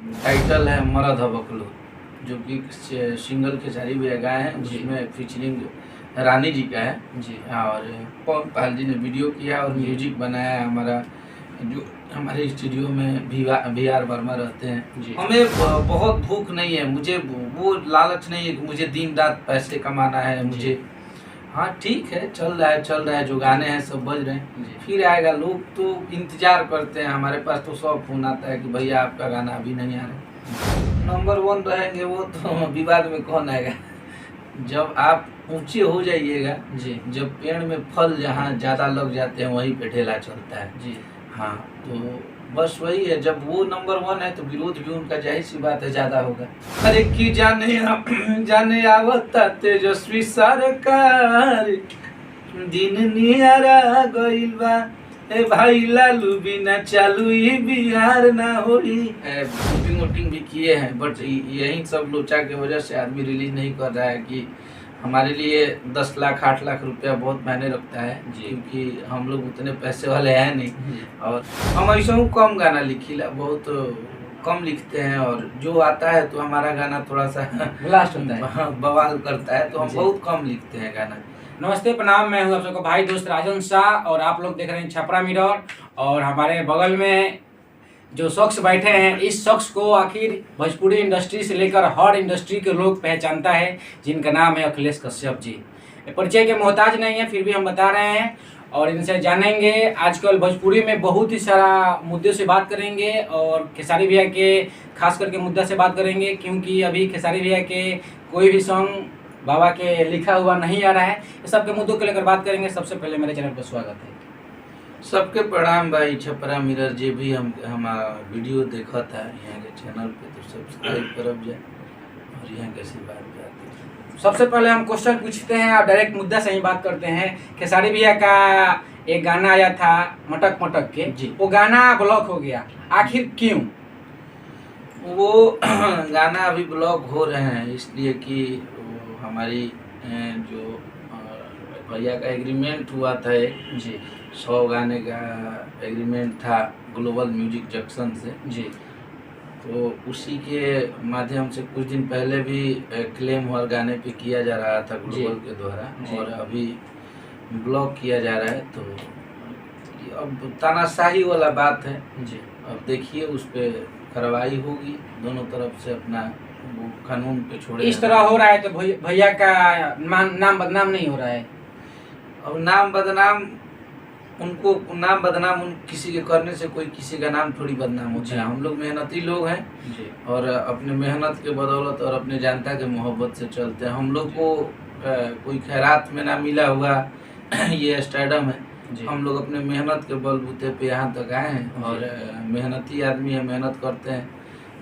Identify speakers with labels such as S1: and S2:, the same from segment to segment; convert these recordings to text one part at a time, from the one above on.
S1: Title है मरद हबकलो, जो कि सिंगल खेसारी भैया गाए हैं, जिसमें फीचरिंग रानी जी का है
S2: जी।
S1: और पवन पाल जी ने वीडियो किया और म्यूजिक बनाया है हमारा, जो हमारे स्टूडियो में वी आर वर्मा रहते हैं। हमें बहुत भूख नहीं है, मुझे वो लालच नहीं है कि मुझे दिन रात पैसे कमाना है मुझे। हाँ ठीक है, चल रहा है, जो गाने हैं सब बज रहे हैं, फिर आएगा। लोग तो इंतजार करते हैं, हमारे पास तो 100 फोन आता है कि भैया आपका गाना अभी नहीं आ रहा। नंबर 1 रहेंगे वो तो विवाद में कौन आएगा। जब आप ऊंचे हो जाइएगा जी, जब पेड़ में फल जहाँ ज़्यादा लग जाते हैं वहीं पे ठेला चलता है जी। हाँ, तो बस वही है, जब वो नंबर 1 है तो विरोध भी उनका जाहिर सी बात है ज़्यादा होगा। अरे की जाने आवता तेजस्वी सरकार, दिन नियारा गइल बा, ए भाई लालू बिना चालू ही बिहार ना होई। वोटिंग भी किए हैं, बट यही सब लोचा की वजह से आदमी रिलीज नहीं कर रहा है कि हमारे लिए 10 लाख 8 लाख रुपया बहुत मायने रखता है, क्योंकि हम लोग उतने पैसे वाले हैं नहीं। और हम ऐसा कम गाना लिखीला, बहुत कम लिखते हैं, और जो आता है तो हमारा गाना थोड़ा सा ब्लास्ट होता है, बवाल करता है, तो हम बहुत कम लिखते हैं गाना।
S2: नमस्ते, प्रणाम। मैं हूं आप सबका भाई दोस्त राजन शाह और आप लोग देख रहे हैं छपरा मिरर। और हमारे बगल में जो शख्स बैठे हैं, इस शख्स को आखिर भोजपुरी इंडस्ट्री से लेकर हर इंडस्ट्री के लोग पहचानता है, जिनका नाम है अखिलेश कश्यप जी। परिचय के मोहताज नहीं है, फिर भी हम बता रहे हैं और इनसे जानेंगे। आजकल भोजपुरी में बहुत ही सारा मुद्दे से बात करेंगे और खेसारी भैया के खास करके मुद्दा से बात करेंगे, क्योंकि अभी खेसारी भैया के कोई भी सॉन्ग बाबा के लिखा हुआ नहीं आ रहा है। इस सब के मुद्दों को लेकर बात करेंगे। सबसे पहले मेरे चैनल पर स्वागत है।
S1: सबके प्रणाम भाई। छपरा मिरर जे भी हमारा वीडियो देखा था यहाँ के चैनल पे, तो सब्सक्राइब करब जाए और यहाँ कैसी बात जाती।
S2: सबसे पहले हम क्वेश्चन पूछते हैं और डायरेक्ट मुद्दा से ही बात करते हैं। खेसारी भैया का एक गाना आया था मटक मटक के जी, वो गाना ब्लॉक हो गया, आखिर क्यों?
S1: वो गाना अभी ब्लॉक हो रहे हैं इसलिए कि हमारी जो भैया का एग्रीमेंट हुआ था जी, 100 गाने का एग्रीमेंट था ग्लोबल म्यूजिक जंक्शन से जी। तो उसी के माध्यम से कुछ दिन पहले भी क्लेम हर गाने पे किया जा रहा था ग्लोबल के द्वारा, और अभी ब्लॉक किया जा रहा है। तो अब तानाशाही वाला बात है जी। अब देखिए उस पर कार्रवाई होगी, दोनों तरफ से अपना वो कानून पे छोड़े।
S2: इस तरह हो रहा है तो भैया का नाम बदनाम नहीं हो रहा है?
S1: अब नाम बदनाम उनको नाम बदनाम किसी के करने से कोई किसी का नाम थोड़ी बदनाम होता है। हम लोग मेहनती लोग हैं जी, और अपने मेहनत के बदौलत और अपने जनता के मोहब्बत से चलते हैं। हम लोग को कोई खैरात में ना मिला हुआ ये स्टारडम है। हम लोग अपने मेहनत के बलबूते पे यहाँ तक आए हैं, और मेहनती आदमी है, मेहनत करते हैं।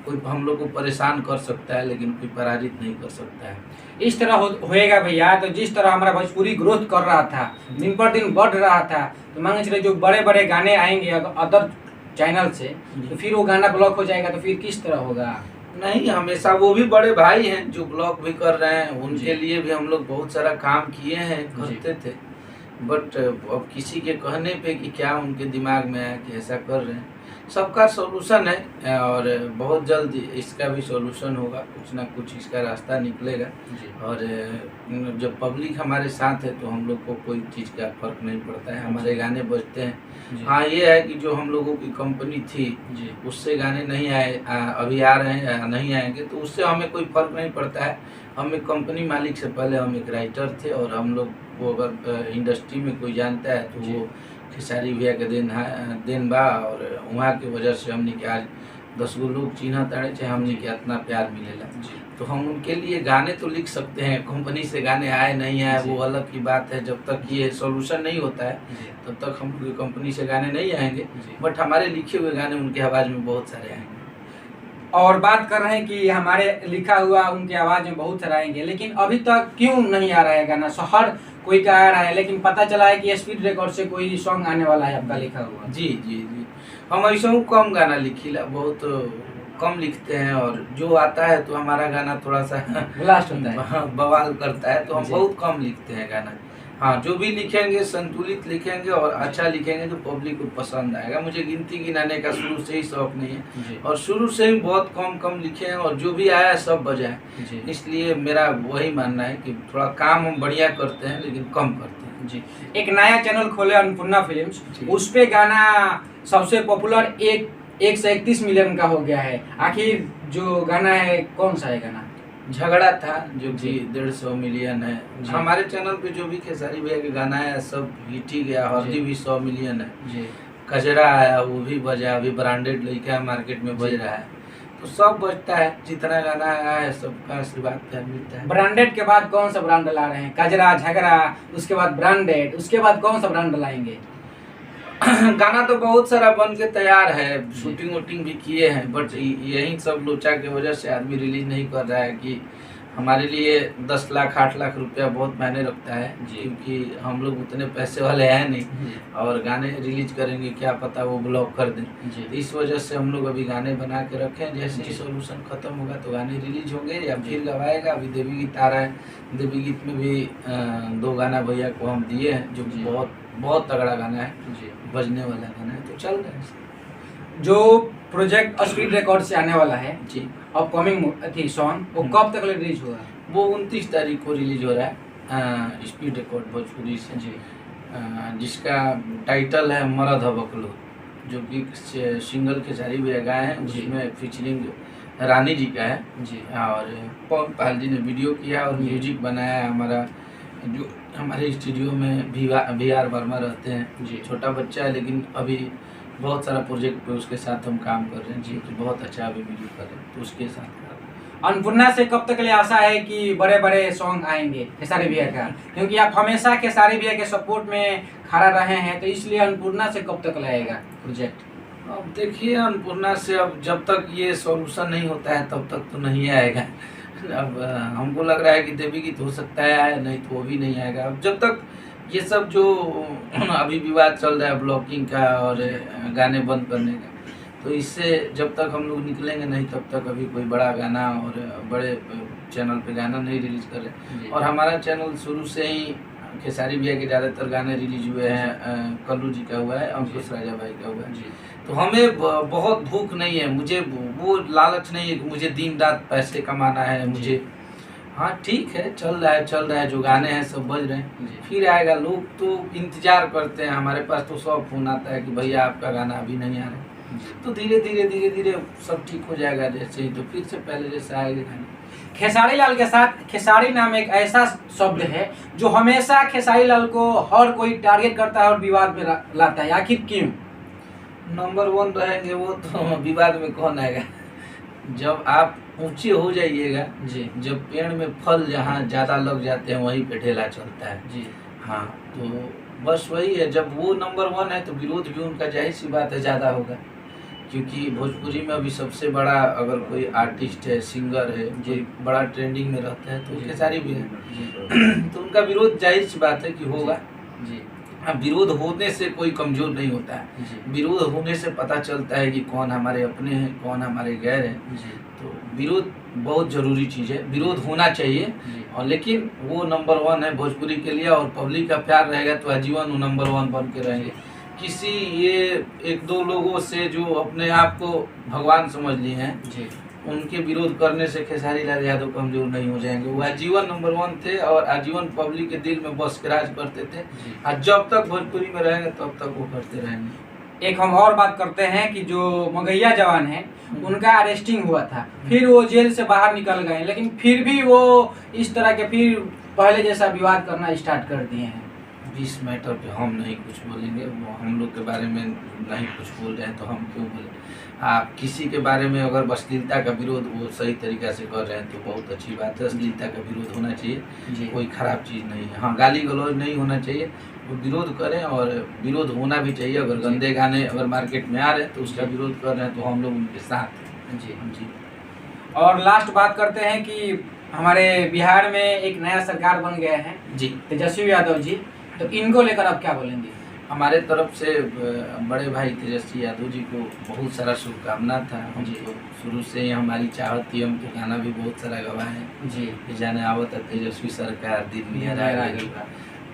S1: कोई हम लोग को परेशान कर सकता है लेकिन कोई पराजित नहीं कर सकता है।
S2: इस तरह होएगा भैया, तो जिस तरह हमारा भोजपुरी ग्रोथ कर रहा था, दिन पर दिन बढ़ रहा था, तो मांगे चले जो बड़े बड़े गाने आएंगे अदर चैनल से, तो फिर वो गाना ब्लॉक हो जाएगा, तो फिर किस तरह होगा?
S1: नहीं, हमेशा वो भी बड़े भाई हैं जो ब्लॉक भी कर रहे हैं, उनके लिए भी हम लोग बहुत सारा काम किए हैं, करते थे। बट अब किसी के कहने पे कि क्या उनके दिमाग में आया कि ऐसा कर रहे हैं। सबका सॉल्यूशन है और बहुत जल्द इसका भी सॉल्यूशन होगा, कुछ ना कुछ इसका रास्ता निकलेगा। और जब पब्लिक हमारे साथ है तो हम लोग को कोई चीज़ का फर्क नहीं पड़ता है, हमारे गाने बजते हैं। हाँ, ये है कि जो हम लोगों की कंपनी थी उससे गाने नहीं आए, अभी आ रहे हैं, नहीं आएंगे, तो उससे हमें कोई फर्क नहीं पड़ता है। हम एक कंपनी मालिक से पहले हम एक राइटर थे, और हम लोग को अगर इंडस्ट्री में कोई जानता है तो वो खेसारी भैया के देन बा, और वहाँ की वजह से हमने के आज 10 गो लोग चिन्ह ताड़े चाहे हमने के इतना प्यार मिलेला। तो हम उनके लिए गाने तो लिख सकते हैं, कंपनी से गाने आए नहीं आए वो अलग की बात है। जब तक ये सॉल्यूशन नहीं होता है तब तक हम कंपनी से गाने नहीं आएंगे, बट हमारे लिखे हुए गाने उनके आवाज़ में बहुत सारे आएंगे।
S2: और बात कर रहे हैं कि हमारे लिखा हुआ उनके आवाज़ में बहुत सारे आएंगे, लेकिन अभी तक क्यों नहीं आ रहा है गाना? हर कोई का आ रहा है, लेकिन पता चला है कि स्पीड रिकॉर्ड से कोई सॉन्ग आने वाला है आपका लिखा हुआ।
S1: जी जी जी, हम ऐसा कम गाना लिखीला, बहुत कम लिखते हैं, और जो आता है तो हमारा गाना थोड़ा सा
S2: ब्लास्ट होता है,
S1: बवाल करता है, तो हम बहुत कम लिखते हैं गाना। हाँ, जो भी लिखेंगे संतुलित लिखेंगे और अच्छा लिखेंगे जो पब्लिक को पसंद आएगा। मुझे गिनती गिनाने का शुरू से ही शौक नहीं है और शुरू से ही बहुत कम कम लिखे हैं और जो भी आया सब बजाए। इसलिए मेरा वही मानना है कि थोड़ा काम हम बढ़िया करते हैं लेकिन कम करते हैं।
S2: जी, एक नया चैनल खोले अन्नपूर्णा फिल्म्स, उस पे गाना सबसे पॉपुलर 131 मिलियन का हो गया है। आखिर जो गाना है कौन सा है गाना?
S1: झगड़ा था जो कि 150 मिलियन है। हमारे चैनल पे जो भी खेसारी भैया के गाना है सब हिट ही गया। हल्दी भी 100 मिलियन है जी। कजरा आया वो भी बजा, अभी ब्रांडेड लड़का मार्केट में बज रहा है, तो सब बजता है। जितना गाना आया है सबका आशीर्वाद प्यार मिलता है।
S2: ब्रांडेड के बाद कौन सा ब्रांड ला रहे हैं? कजरा, झगड़ा, उसके बाद ब्रांडेड, उसके बाद कौन सा ब्रांड लाएंगे?
S1: गाना तो बहुत सारा बन के तैयार है, शूटिंग वूटिंग भी किए हैं, बट यही सब लोचा की वजह से आदमी रिलीज नहीं कर रहा है कि हमारे लिए 10 लाख 8 लाख रुपया बहुत मायने रखता है, क्योंकि हम लोग उतने पैसे वाले हैं नहीं और गाने रिलीज करेंगे क्या पता वो ब्लॉक कर दें। तो इस वजह से हम लोग अभी गाने बना के रखे हैं। जैसे ही सोल्यूशन खत्म होगा तो गाने रिलीज होंगे या फिर गवाएगा। अभी देवी गीत आ रहा है, देवी गीत में भी 2 गाना भैया को हम दिए हैं जो कि बहुत तगड़ा गाना है, बजने वाला गाना है, तो चल रहा है।
S2: जो प्रोजेक्ट स्पीड रिकॉर्ड से आने वाला है
S1: जी,
S2: अपकमिंग सॉन्ग, वो कब तक रिलीज हो रहा है?
S1: वो 29 तारीख को रिलीज हो रहा है स्पीड रिकॉर्ड भोजपुरी से जी, जिसका टाइटल है मरद हबकलो, जो कि सिंगल खेसारी भैया गाए हैं, उसमें फीचरिंग रानी जी का है जी। और पवन पाल जी ने वीडियो किया और म्यूजिक बनाया है। हमारा जो हमारे स्टूडियो में VR वर्मा रहते हैं जी, छोटा बच्चा है लेकिन अभी बहुत सारा प्रोजेक्ट पे उसके साथ हम काम कर रहे हैं जी, कि बहुत अच्छा अभी वीडियो कर रहे हैं, तो उसके साथ।
S2: अन्नपूर्णा से कब तक के लिए आशा है कि बड़े बड़े सॉन्ग आएंगे खेसारी भैया का? क्योंकि आप हमेशा खेसारी भैया के सपोर्ट में खड़ा रहे हैं, तो इसलिए अन्नपूर्णा से कब तक लाएगा प्रोजेक्ट?
S1: अब देखिए, अन्नपूर्णा से अब जब तक ये सॉल्यूशन नहीं होता है तब तक तो नहीं आएगा। अब हमको लग रहा है कि देवी गीत हो सकता है, नहीं तो वो भी नहीं आएगा। अब जब तक ये सब जो अभी विवाद चल रहा है ब्लॉकिंग का और गाने बंद करने का, तो इससे जब तक हम लोग निकलेंगे नहीं तब तक अभी कोई बड़ा गाना और बड़े चैनल पे गाना नहीं रिलीज कर रहे। और हमारा चैनल शुरू से ही खेसारी भैया के ज़्यादातर गाने रिलीज हुए हैं, कल्लू जी का हुआ है, अंकुश राजा भाई का हुआ है, तो हमें बहुत भूख नहीं है, मुझे वो लालच नहीं है कि मुझे दिन रात पैसे कमाना है मुझे। हाँ ठीक है, चल रहा है, जो गाने हैं सब बज रहे हैं, फिर आएगा। लोग तो इंतजार करते हैं, हमारे पास तो सब फोन आता है कि भैया आपका गाना अभी नहीं आ रहा है, तो धीरे धीरे सब ठीक हो जाएगा जैसे ही, तो फिर से पहले जैसा आएगा गाने।
S2: खेसारी लाल के साथ खेसारी नाम एक ऐसा शब्द है जो हमेशा खेसारी लाल को हर कोई टारगेट करता है और विवाद में लाता है, आखिर क्यों?
S1: नंबर 1 रहेंगे वो, तो विवाद में कौन आएगा? जब आप ऊंचे हो जाइएगा जी, जब पेड़ में फल जहाँ ज़्यादा लग जाते हैं वहीं पे ढेला चलता है जी। हाँ, तो बस वही है, जब वो नंबर 1 है तो विरोध भी उनका जाहिर सी बात है ज़्यादा होगा, क्योंकि भोजपुरी में अभी सबसे बड़ा अगर कोई आर्टिस्ट है, सिंगर है जो बड़ा ट्रेंडिंग में रहता है तो खेसारी भी है। तो उनका विरोध जाहिर सी बात है कि होगा जी। हाँ, विरोध होने से कोई कमजोर नहीं होता है, विरोध होने से पता चलता है कि कौन हमारे अपने हैं, कौन हमारे गैर हैं। तो विरोध बहुत ज़रूरी चीज़ है, विरोध होना चाहिए, और लेकिन वो नंबर 1 है भोजपुरी के लिए, और पब्लिक का प्यार रहेगा तो आजीवन वो नंबर 1 बन के रहेंगे। किसी ये 1-2 लोगों से जो अपने आप को भगवान समझ लिए हैं जी, उनके विरोध करने से खेसारी लाल यादव कमजोर नहीं हो जाएंगे। वो आजीवन नंबर 1 थे और आजीवन पब्लिक के दिल में बस के राज करते थे, और जब तक भोजपुरी में रहेंगे तब तक वो करते रहेंगे।
S2: एक हम और बात करते हैं कि जो मगहिया जवान है उनका अरेस्टिंग हुआ था, फिर वो जेल से बाहर निकल गए, लेकिन फिर भी वो इस तरह के फिर पहले जैसा विवाद करना स्टार्ट कर दिए हैं।
S1: इस मैटर पे हम नहीं कुछ बोलेंगे, वो हम लोग के बारे में नहीं कुछ बोल रहे हैं तो हम क्यों बोलें। आप किसी के बारे में अगर अश्लीलता का विरोध वो सही तरीक़ा से कर रहे हैं तो बहुत अच्छी बात है, अश्लीलता का विरोध होना चाहिए, कोई ख़राब चीज़ नहीं है। हाँ, गाली गलौज नहीं होना चाहिए, वो विरोध करें और विरोध होना भी चाहिए। अगर गंदे गाने अगर मार्केट में आ रहे हैं तो उसका विरोध कर रहे हैं तो हम लोग उनके साथ हैं जी।
S2: और लास्ट बात करते हैं कि हमारे बिहार में एक नया सरकार बन गया है
S1: जी,
S2: तेजस्वी यादव जी, तो इनको लेकर आप क्या बोलेंगे?
S1: हमारे तरफ से बड़े भाई तेजस्वी यादव जी को बहुत सारा शुभकामना था। हम तो शुरू से ही हमारी चाहत थी, हम तो गाना भी बहुत सारा गवाए हैं जी, जाने आवत तेजस्वी सरकार दिन में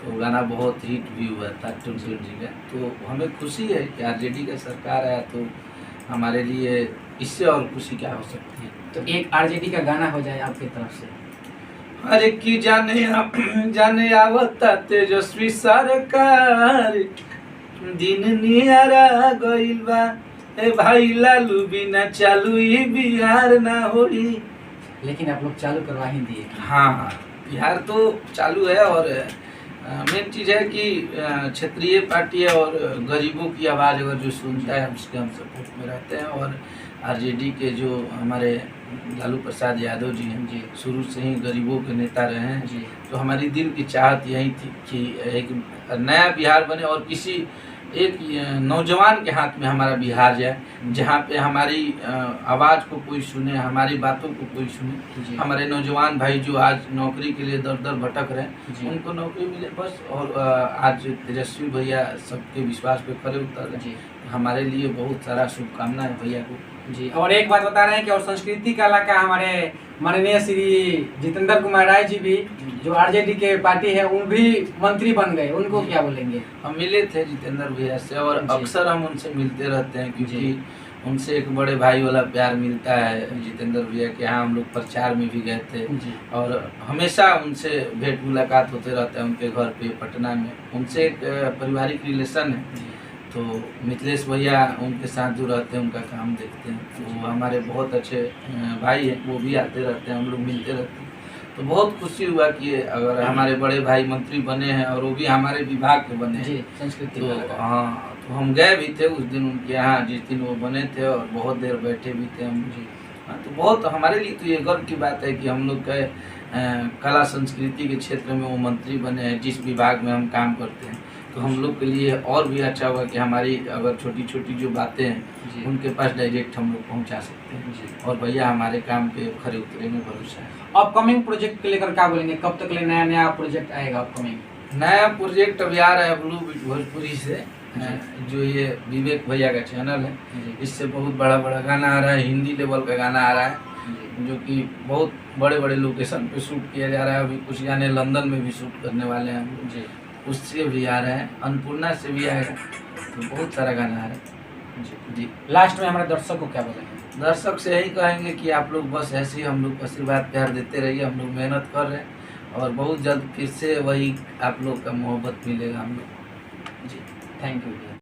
S1: तो गाना बहुत हिट भी हुआ था टुनटुन जी का। तो हमें खुशी है कि आरजेडी का सरकार आया, तो हमारे लिए इससे और खुशी क्या हो सकती है।
S2: तो एक आरजेडी का गाना हो जाए आपकी तरफ से।
S1: अरे की जाने आवता तेजस्वी सरकार, दिन नियारा गइल बा, ए भाई लालू बिना चालू ही बिहार ना होई।
S2: लेकिन आप लोग चालू करवा ही दिए।
S1: हाँ, बिहार तो चालू है। और मेन चीज़ है कि क्षेत्रीय पार्टी है और गरीबों की आवाज़ अगर जो सुनता है उसके हम सपोर्ट में रहते हैं। और आरजेडी के जो हमारे लालू प्रसाद यादव जी हैं,
S2: जी
S1: शुरू से ही गरीबों के नेता रहे हैं
S2: जी।
S1: तो हमारी दिल की चाहत यही थी कि एक नया बिहार बने और किसी एक नौजवान के हाथ में हमारा बिहार जाए, जहाँ पे हमारी आवाज़ को कोई सुने, हमारी बातों को कोई सुने। हमारे नौजवान भाई जो आज नौकरी के लिए दर दर भटक रहे हैं, उनको नौकरी मिले बस। और आज तेजस्वी भैया सबके विश्वास पे खरे उतर रहे हैं। हमारे लिए बहुत सारा शुभकामनाएं भैया को
S2: जी। और एक बात बता रहे हैं कि और संस्कृति कला का हमारे माननीय श्री जितेंद्र कुमार राय जी भी, जो आरजेडी के पार्टी है, उन भी मंत्री बन गए, उनको क्या बोलेंगे?
S1: हम मिले थे जितेंद्र भैया से और अक्सर हम उनसे मिलते रहते हैं, क्योंकि उनसे एक बड़े भाई वाला प्यार मिलता है। जितेंद्र भैया के यहाँ हम लोग प्रचार में भी गए थे और हमेशा उनसे भेंट मुलाकात होते रहता है उनके घर पे पटना में। उनसे एक पारिवारिक रिलेशन है। तो मिथिलेश भैया उनके साथ जो रहते हैं, उनका काम देखते हैं, तो वो हमारे बहुत अच्छे भाई हैं। वो भी आते रहते हैं, हम लोग मिलते रहते हैं। तो बहुत खुशी हुआ कि अगर हमारे बड़े भाई मंत्री बने हैं और वो भी हमारे विभाग के बने हैं
S2: संस्कृति।
S1: तो हाँ, तो हम गए भी थे उस दिन उनके यहाँ, जिस दिन वो बने थे, और बहुत देर बैठे भी थे हम। हाँ, तो बहुत हमारे लिए तो ये गर्व की बात है कि हम लोग के कला संस्कृति के क्षेत्र में वो मंत्री बने हैं, जिस विभाग में हम काम करते हैं। तो हम लोग के लिए और भी अच्छा हुआ कि हमारी अगर छोटी छोटी जो बातें हैं उनके पास डायरेक्ट हम लोग पहुंचा सकते हैं। और भैया हमारे काम पे खरे उतरेंगे, भरोसा है।
S2: अपकमिंग प्रोजेक्ट को लेकर क्या बोलेंगे? कब तक ले नया नया प्रोजेक्ट आएगा अपकमिंग?
S1: नया प्रोजेक्ट अभी आ रहा है ब्लू बीट भोजपुरी से, जो ये विवेक भैया का चैनल है, इससे बहुत बड़ा बड़ा गाना आ रहा है, हिंदी लेवल का गाना आ रहा है, जो कि बहुत बड़े बड़े लोकेशन पे शूट किया जा रहा है। अभी कुछ गाने लंदन में भी शूट करने वाले हैं हम लोग, उससे भी आ रहे हैं, अन्नपूर्णा से भी आएगा। तो बहुत सारा गाना आ रहा है जी।
S2: लास्ट में हमारे दर्शक को क्या बोलेंगे?
S1: दर्शक से यही कहेंगे कि आप लोग बस ऐसे ही हम लोग को आशीर्वाद प्यार देते रहिए। हम लोग मेहनत कर रहे हैं और बहुत जल्द फिर से वही आप लोग का मोहब्बत मिलेगा हम लोग जी।
S2: Thank you.